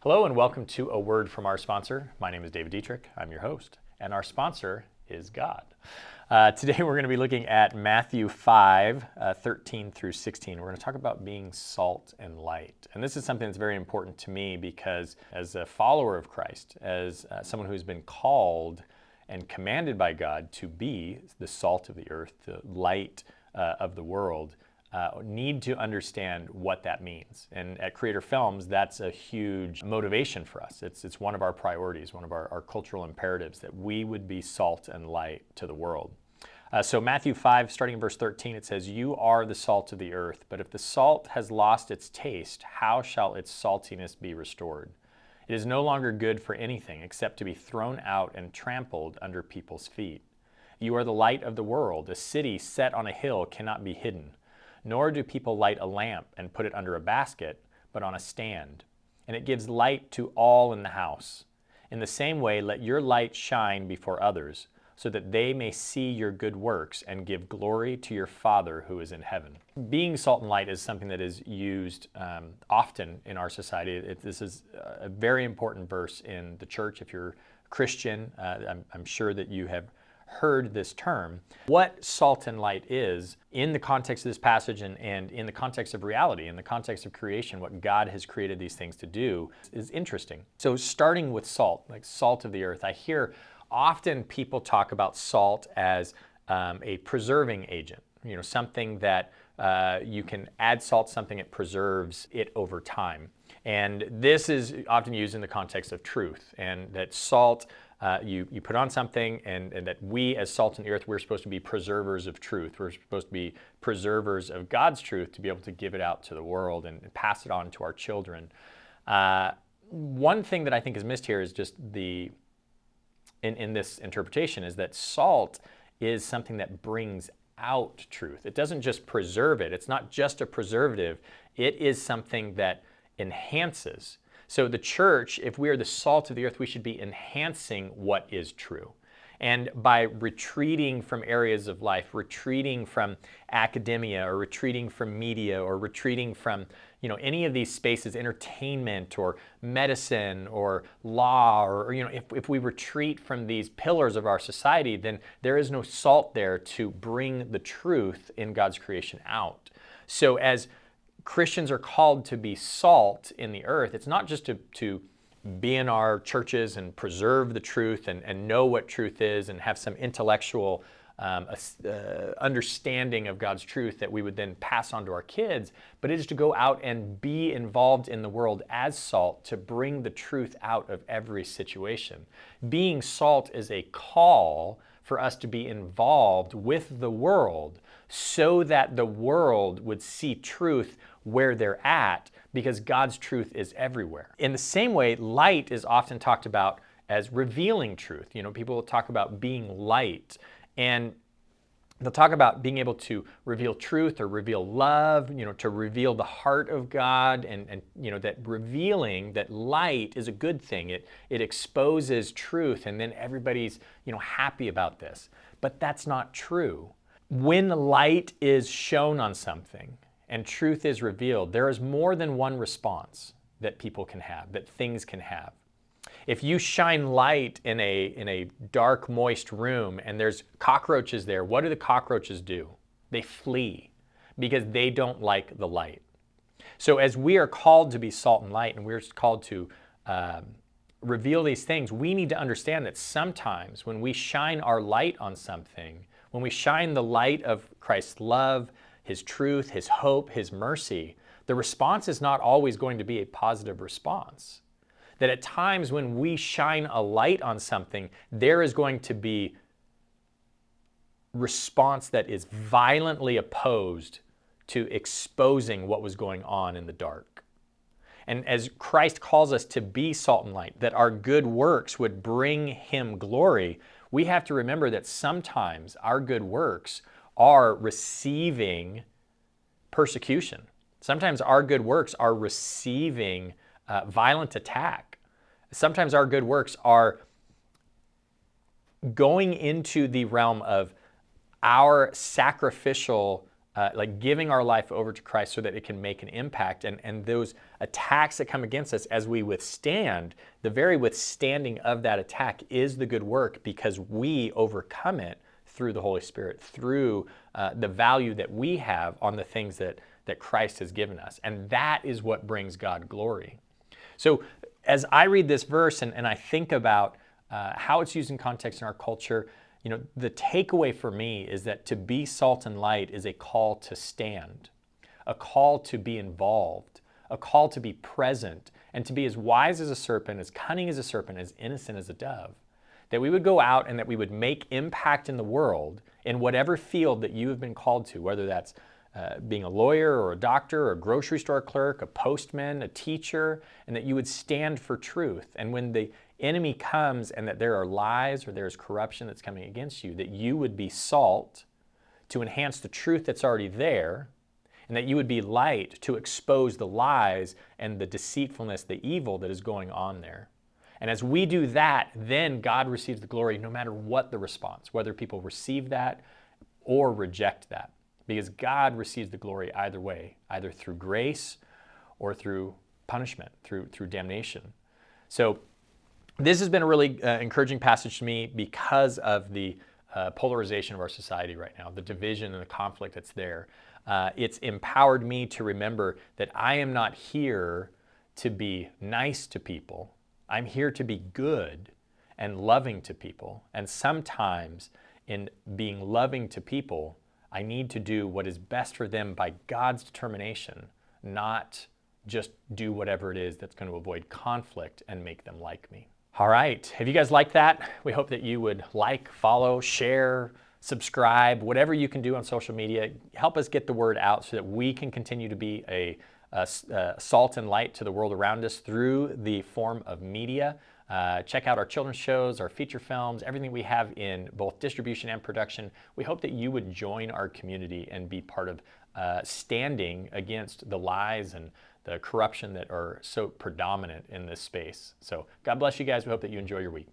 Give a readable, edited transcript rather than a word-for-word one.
Hello and welcome to A Word from our sponsor. My name is David Dietrich. I'm your host, and our sponsor is God. Today we're going to be looking at Matthew 5, 13 through 16. We're going to talk about being salt and light. And this is something that's very important to me because as a follower of Christ, as someone who's been called and commanded by God to be the salt of the earth, the light of the world, need to understand what that means. And at Creator Films, that's a huge motivation for us. It's one of our priorities, one of our cultural imperatives, that we would be salt and light to the world. So Matthew 5, starting in verse 13, it says, "You are the salt of the earth, but if the salt has lost its taste, how shall its saltiness be restored? It is no longer good for anything except to be thrown out and trampled under people's feet. You are the light of the world. A city set on a hill cannot be hidden. Nor do people light a lamp and put it under a basket, but on a stand, and it gives light to all in the house. In the same way, let your light shine before others, so that they may see your good works and give glory to your Father who is in heaven." Being salt and light is something that is used often in our society. This is a very important verse in the church. If you're a Christian, I'm sure that you have heard this term. What salt and light is in the context of this passage and in the context of reality, in the context of creation, what God has created these things to do is interesting. So starting with salt, like salt of the earth, I hear often people talk about salt as a preserving agent, something that you can add salt, something that preserves it over time. And this is often used in the context of truth, and that salt, you put on something, and that we as salt in the earth, we're supposed to be preservers of truth. We're supposed to be preservers of God's truth to be able to give it out to the world and pass it on to our children. One thing that I think is missed here is just in this interpretation is that salt is something that brings out truth. It doesn't just preserve it. It's not just a preservative. It is something that enhances. So the church, if we are the salt of the earth, we should be enhancing what is true. And by retreating from areas of life, retreating from academia, or retreating from media, or retreating from any of these spaces, entertainment or medicine or law, or if we retreat from these pillars of our society, then there is no salt there to bring the truth in God's creation out. So as Christians are called to be salt in the earth, it's not just to be in our churches and preserve the truth and know what truth is and have some intellectual understanding of God's truth that we would then pass on to our kids, but it is to go out and be involved in the world as salt to bring the truth out of every situation. Being salt is a call for us to be involved with the world so that the world would see truth where they're at, because God's truth is everywhere. In the same way, light is often talked about as revealing truth. People will talk about being light, and they'll talk about being able to reveal truth or reveal love, to reveal the heart of God, and that revealing, that light is a good thing. It exposes truth, and then everybody's happy about this. But that's not true. When light is shown on something and truth is revealed, there is more than one response that people can have, that things can have. If you shine light in a dark, moist room and there's cockroaches there, what do the cockroaches do? They flee because they don't like the light. So as we are called to be salt and light, and we're called to reveal these things, we need to understand that sometimes when we shine our light on something, when we shine the light of Christ's love, His truth, His hope, His mercy, the response is not always going to be a positive response. That at times when we shine a light on something, there is going to be response that is violently opposed to exposing what was going on in the dark. And as Christ calls us to be salt and light, that our good works would bring Him glory, we have to remember that sometimes our good works are receiving persecution. Sometimes our good works are receiving violent attack. Sometimes our good works are going into the realm of our sacrificial like giving our life over to Christ so that it can make an impact. And those attacks that come against us as we withstand, the very withstanding of that attack is the good work, because we overcome it through the Holy Spirit, through the value that we have on the things that Christ has given us. And that is what brings God glory. So as I read this verse and I think about how it's used in context in our culture, the takeaway for me is that to be salt and light is a call to stand, a call to be involved, a call to be present, and to be as wise as a serpent, as cunning as a serpent, as innocent as a dove. That we would go out and that we would make impact in the world in whatever field that you have been called to, whether that's being a lawyer or a doctor or a grocery store clerk, a postman, a teacher, and that you would stand for truth. And when the enemy comes and that there are lies or there's corruption that's coming against you, that you would be salt to enhance the truth that's already there, and that you would be light to expose the lies and the deceitfulness, the evil that is going on there. And as we do that, then God receives the glory no matter what the response, whether people receive that or reject that. Because God receives the glory either way, either through grace or through punishment, through damnation. So this has been a really encouraging passage to me because of the polarization of our society right now, the division and the conflict that's there. It's empowered me to remember that I am not here to be nice to people. I'm here to be good and loving to people. And sometimes in being loving to people, I need to do what is best for them by God's determination, not just do whatever it is that's going to avoid conflict and make them like me. All right, if you guys like that, we hope that you would like, follow, share, subscribe, whatever you can do on social media. Help us get the word out so that we can continue to be a salt and light to the world around us through the form of media. Check out our children's shows, our feature films, everything we have in both distribution and production. We hope that you would join our community and be part of standing against the lies and the corruption that are so predominant in this space. So God bless you guys. We hope that you enjoy your week.